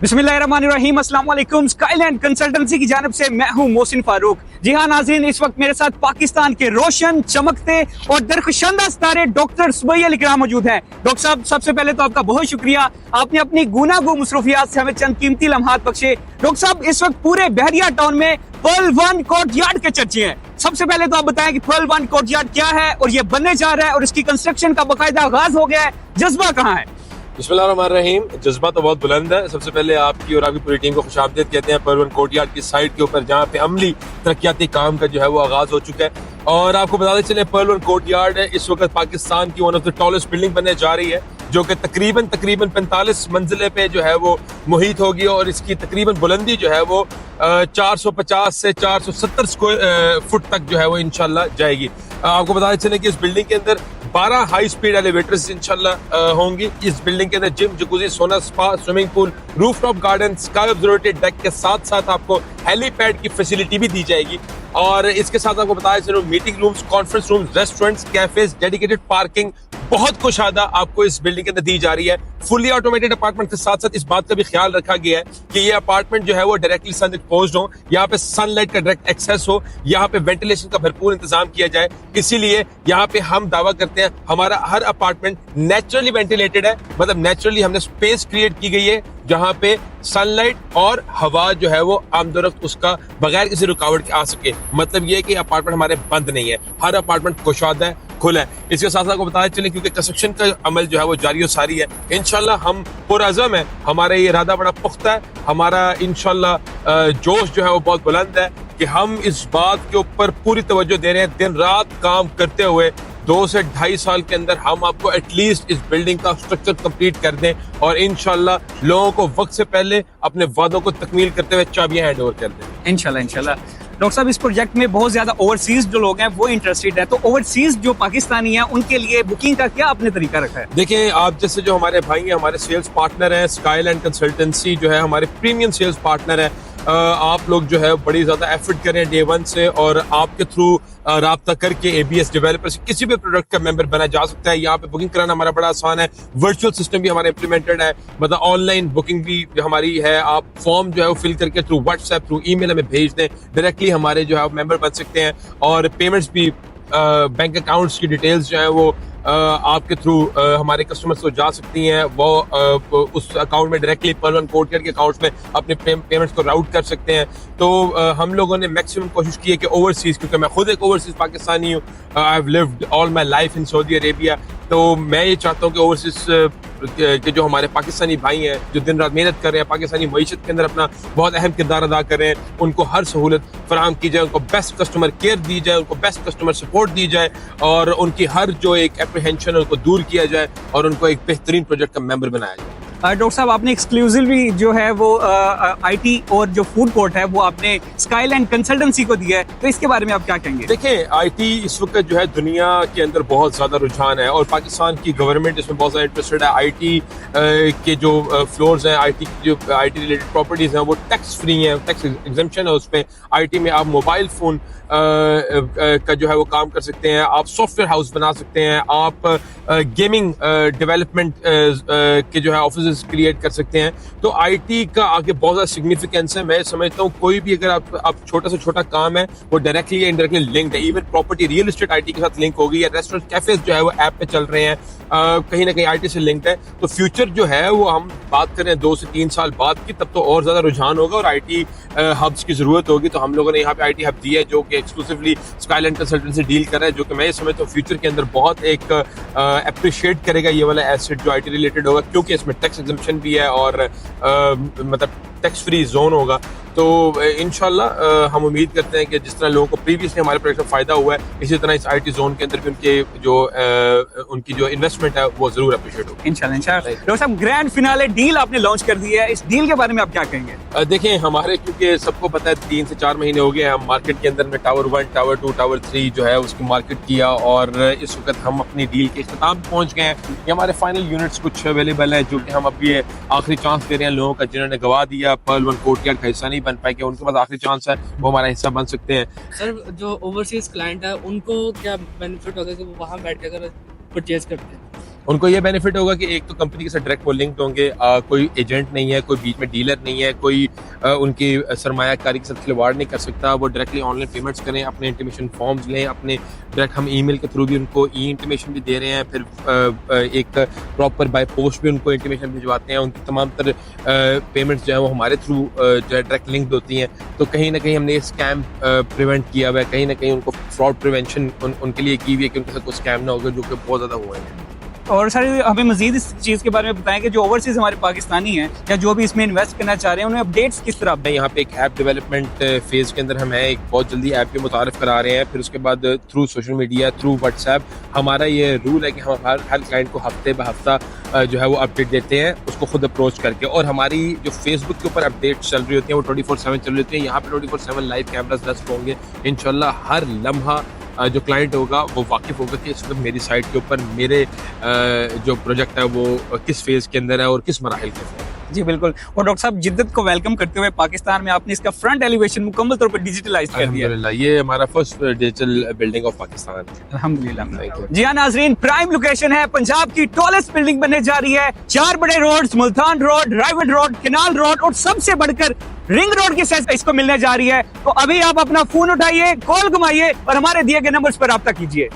बिस्मिल्लाहिर्रहमानिर्रहीम, अस्सलाम वालेकुम। स्काईलैंड कंसल्टेंसी की जानिब से मैं हूं मोहसिन फारूक। जी हाँ नाज़रीन, इस वक्त मेरे साथ पाकिस्तान के रोशन, चमकते और दरख्शांदा सितारे डॉक्टर सुबैह अली इकराम मौजूद हैं। डॉक्टर साहब, सबसे पहले तो आपका बहुत शुक्रिया, आपने अपनी गुनागो मसरूफियात से हमें चंद कीमती लम्हात बख्शे। डॉक्टर साहब, इस वक्त पूरे बहरिया टाउन में पर्ल वन कोर्टयार्ड के चर्चे हैं। सबसे पहले तो आप बताएं कि पर्ल वन कोर्टयार्ड क्या है और ये बनने जा रहा है और इसकी कंस्ट्रक्शन का बाकायदा आगाज हो गया है, जज्बा कहाँ है? बिस्मिल्लाहिर्रहमानिर्रहीम। जज्बा तो बहुत बुलंद है। सबसे पहले आपकी और आपकी पूरी टीम को खुशामदीद कहते हैं पर्ल वन कोर्टयार्ड की साइट के ऊपर, जहाँ पे अमली तरक्याती काम का जो है वो आगाज हो चुका है। और आपको बताते चले, पर्ल वन कोर्टयार्ड इस वक्त पाकिस्तान की one of the tallest building बनने जा रही है, जो कि तकरीबन 45 मंजिले पे जो है वो मुहित होगी। और इसकी तकरीबन बुलंदी जो है वो 450 से 470 स्क्वायर फुट तक जो है वो इंशाल्लाह जाएगी। आपको बताते चले कि इस बिल्डिंग के अंदर 12 हाई स्पीड एलिवेटर्स इंशाल्लाह होंगी। इस बिल्डिंग के अंदर जिम, जकूजी, सोना spa, swimming pool, rooftop garden, sky observatory deck के साथ साथ आपको हेलीपैड की फैसिलिटी भी दी जाएगी। और इसके साथ आपको बताया चलो, meeting rooms, conference rooms, restaurants, cafes, dedicated parking, बहुत कुछ आदा आपको इस बिल्डिंग के अंदर दी जा रही है। फुली ऑटोमेटेड अपार्टमेंट के साथ साथ इस बात का भी ख्याल रखा गया है कि ये अपार्टमेंट जो है वो डायरेक्टली सन एक्सपोज्ड हो, यहाँ पे सनलाइट का डायरेक्ट एक्सेस हो, यहाँ पे वेंटिलेशन का भरपूर इंतजाम किया जाए। इसीलिए यहाँ पे हम दावा करते हैं हमारा हर अपार्टमेंट नेचुरली वेंटिलेटेड है, मतलब नेचुरली हमने स्पेस क्रिएट की गई है जहाँ पे सनलाइट और हवा जो है वो आमदोरफ्त उसका बगैर किसी रुकावट के आ सके। मतलब ये कि अपार्टमेंट हमारे बंद नहीं है, हर अपार्टमेंट कुशादा है, खुला है। इसके साथ साथ आपको बताया चले, क्योंकि कंस्ट्रक्शन का अमल जो है वो जारी और सारी है। इंशाल्लाह हम पुरअज़म है, हमारा ये इरादा बड़ा पुख्ता है, हमारा इंशाल्लाह जोश जो है वो बहुत बुलंद है कि हम इस बात के ऊपर पूरी तवज्जो दे रहे हैं, दिन रात काम करते हुए 2 से 2.5 साल के अंदर हम आपको एटलीस्ट इस बिल्डिंग का स्ट्रक्चर कंप्लीट कर दें और इंशाल्लाह लोगों को वक्त से पहले अपने वादों को तकमील करते हुए चाबियां हैंड ओवर कर दें। इंशाल्लाह। डॉक्टर साहब, इस प्रोजेक्ट में बहुत ज्यादा ओवरसीज जो लोग हैं वो इंटरेस्टेड है, तो ओवरसीज जो पाकिस्तानी हैं उनके लिए बुकिंग का क्या आपने तरीका रखा है? देखिए, आप जैसे जो हमारे भाई हैं, हमारे सेल्स पार्टनर हैं, स्काईलैंड कंसल्टेंसी जो है हमारे प्रीमियम सेल्स पार्टनर है। आप लोग जो है बड़ी ज्यादा एफर्ट करें डे वन से, और आपके थ्रू राब्ता करके ABS डेवलपर से किसी भी प्रोडक्ट का मेंबर बना जा सकता है। यहाँ पे बुकिंग कराना हमारा बड़ा आसान है, वर्चुअल सिस्टम भी हमारा इंप्लीमेंटेड है, मतलब ऑनलाइन बुकिंग भी हमारी है। आप फॉर्म जो है वो फिल करके थ्रू व्हाट्सएप, थ्रू ईमेल हमें भेज दें, डायरेक्टली हमारे जो है मेंबर बन सकते हैं। और पेमेंट्स भी, बैंक अकाउंट्स की डिटेल्स जो है वो आपके थ्रू हमारे कस्टमर्स को जा सकती हैं। वो उस अकाउंट में डायरेक्टली पर्ल वन कोर्टयार्ड के अकाउंट्स में अपने पेमेंट्स को राउट कर सकते हैं। तो हम लोगों ने मैक्सिमम कोशिश की है कि ओवरसीज, क्योंकि मैं खुद एक ओवरसीज पाकिस्तानी हूँ, I have lived all my life in Saudi Arabia, तो मैं ये चाहता हूँ कि ओवरसीज के जो हमारे पाकिस्तानी भाई हैं जो दिन रात मेहनत कर रहे हैं, पाकिस्तानी मईशत के अंदर अपना बहुत अहम किरदार अदा कर रहे हैं, उनको हर सहूलत फराहम की जाए, उनको बेस्ट कस्टमर केयर दी जाए, उनको बेस्ट कस्टमर सपोर्ट दी जाए, और उनकी हर जो एक एप्रीहेंशन है उनको दूर किया जाए और उनको एक बेहतरीन प्रोजेक्ट का मेंबर बनाया जाए। डॉक्टर साहब, आपने एक्सक्लूसिवली जो है वो IT और जो फूड कोर्ट है वो आपने स्काईलैंड कंसल्टेंसी को दिया है, तो इसके बारे में आप क्या कहेंगे? देखिए, IT इस वक्त जो है दुनिया के अंदर बहुत ज्यादा रुझान है और पाकिस्तान की गवर्नमेंट इसमें बहुत ज्यादा इंटरेस्टेड है। IT के जो फ्लोर्स हैं, IT रिलेटेड प्रॉपर्टीज हैं वो टैक्स फ्री हैं, टैक्स एग्जेम्पशन है उसमें। IT में आप मोबाइल फोन का जो है वो काम कर सकते हैं, आप सॉफ्टवेयर हाउस बना सकते हैं, आप गेमिंग डेवलपमेंट के जो है ऑफिस क्रिएट कर सकते हैं। तो IT का आगे बहुत ज्यादा सिग्निफिकेंस है। मैं समझता हूँ कोई भी अगर आप छोटा से छोटा काम है वो डायरेक्टली या इनडायरेक्टली लिंक्ड है। Even property, real estate IT के साथ लिंक होगी, या रेस्टोरेंट, कैफेज जो है वो ऐप पे चल रहे हैं, कहीं ना कहीं IT से लिंक्ड है। तो फ्यूचर जो है वो हम बात करें 2 से 3 साल बाद की, तब तो और ज्यादा रुझान होगा और IT हब्स की जरूरत होगी। तो हम लोगों ने यहाँ पे IT हब दिया है जो कि एक्सक्लूसिवली स्काईलैंड कंसल्टेंसी डील कर रहा है, जो कि मैं ये समझता हूँ फ्यूचर के अंदर बहुत एक अप्रिशिएट करेगा ये वाला एसेट जो IT रिलेटेड होगा, क्योंकि इसमें टैक्स एग्जेम्पशन भी है और मतलब टैक्स फ्री जोन होगा। तो इंशाल्लाह हम उम्मीद करते हैं कि जिस तरह लोगों को प्रीवियसली हमारे प्रोजेक्ट में फायदा हुआ है, इसी तरह इस IT जोन के अंदर भी उनकी जो इन्वेस्टमेंट है वो जरूर अप्रिशिएट होगी इंशाल्लाह। डॉक्टर साहब, ग्रैंड फिनाले डील आपने लॉन्च कर दी है, इस डील के बारे में आप क्या कहेंगे? देखें, हमारे क्योंकि सबको पता है 3 से 4 महीने हो गए हम मार्केट के अंदर में टावर 1, टावर 2, टावर 3 जो है उसकी मार्केट किया, और इस वक्त हम अपनी डील के इख्तिताम पहुंच गए हैं। ये हमारे फाइनल यूनिट्स कुछ अवेलेबल हैं जो कि हम अभी आखिरी चांस दे रहे हैं लोगों का जिन्होंने गवा दिया, पर्ल वन कोर्टयार्ड का हिस्सा नहीं बन पाए, कि उनके पास आखिरी चांस है, वो हमारा हिस्सा बन सकते हैं। सर, जो ओवरसीज क्लाइंट है उनको क्या बेनिफिट होगा कि वो वहाँ बैठ के अगर परचेज करते हैं? उनको ये बेनिफिट होगा कि एक तो कंपनी के साथ डायरेक्ट वो लिंक्ड होंगे, कोई एजेंट नहीं है, कोई बीच में डीलर नहीं है, कोई उनकी सरमायाकारी के साथ खिलवाड़ नहीं कर सकता। वो डायरेक्टली ऑनलाइन पेमेंट्स करें, अपने इंटीमेशन फॉर्म्स लें, अपने डायरेक्ट हम ईमेल के थ्रू भी उनको ई इंटीमेशन भी दे रहे हैं, फिर एक प्रॉपर बाय पोस्ट भी उनको इंटीमेशन भिजवाते हैं। उनकी तमाम तर पेमेंट्स जो है वो हमारे थ्रू जो है डायरेक्ट लिंक्ड होती हैं। तो कहीं ना कहीं हमने स्कैम प्रिवेंट किया हुआ है, कहीं ना कहीं उनको फ्रॉड प्रिवेंशन उनके लिए की हुई है कि उनके साथ कोई स्कैम ना होगा, जो कि बहुत ज़्यादा हुआ है। और सर हमें मजीद इस चीज़ के बारे में बताएं कि जो ओवरसीज हमारे पाकिस्तानी हैं या जो भी इसमें इन्वेस्ट करना चाह रहे हैं, उन्हें अपडेट्स किस तरह? यहाँ पे एक ऐप डेवलपमेंट फेज के अंदर हम हैं, एक बहुत जल्दी ऐप भी मुतारफ करा रहे हैं। फिर उसके बाद through social media, through WhatsApp, हमारा ये रूल है कि हम हर क्लाइंट को हफ्ते ब हफ्ता जो है वो अपडेट देते हैं, उसको खुद अप्रोच करके। और हमारी जो फेसबुक के ऊपर अपडेट्स चल रही होती हैं वो 24/7 चल रही होती हैं। यहाँ पे 24/7 लाइव कैमरास दस्त होंगे इंशाल्लाह। हर लम्हा जो क्लाइंट होगा वो वाकिफ होगा कि इस वक्त मेरी साइट के ऊपर मेरे जो प्रोजेक्ट है वो किस फेज के अंदर है और किस मराहिल के अंदर है। जी बिल्कुल। और डॉक्टर साहब, जिद्दत को वेलकम करते हुए पाकिस्तान में आपने इसका फ्रंट एलिवेशन मुकम्मल तौर पर डिजिटलाइज कर दिया। अल्हम्दुलिल्लाह, ये हमारा first digital building of Pakistan है। अल्हम्दुलिल्लाह। जी हाँ नाजरीन, प्राइम लोकेशन है, पंजाब की टॉलेस्ट बिल्डिंग बनने जा रही है। 4 बड़े roads, Multan road, Raiwind road, canal road और सबसे बढ़कर रिंग रोड की सेस इसको मिलने जा रही है। तो अभी आप अपना फोन उठाइए, कॉल घुमाइए और हमारे दिए गए नंबर्स पर रब्ता कीजिए।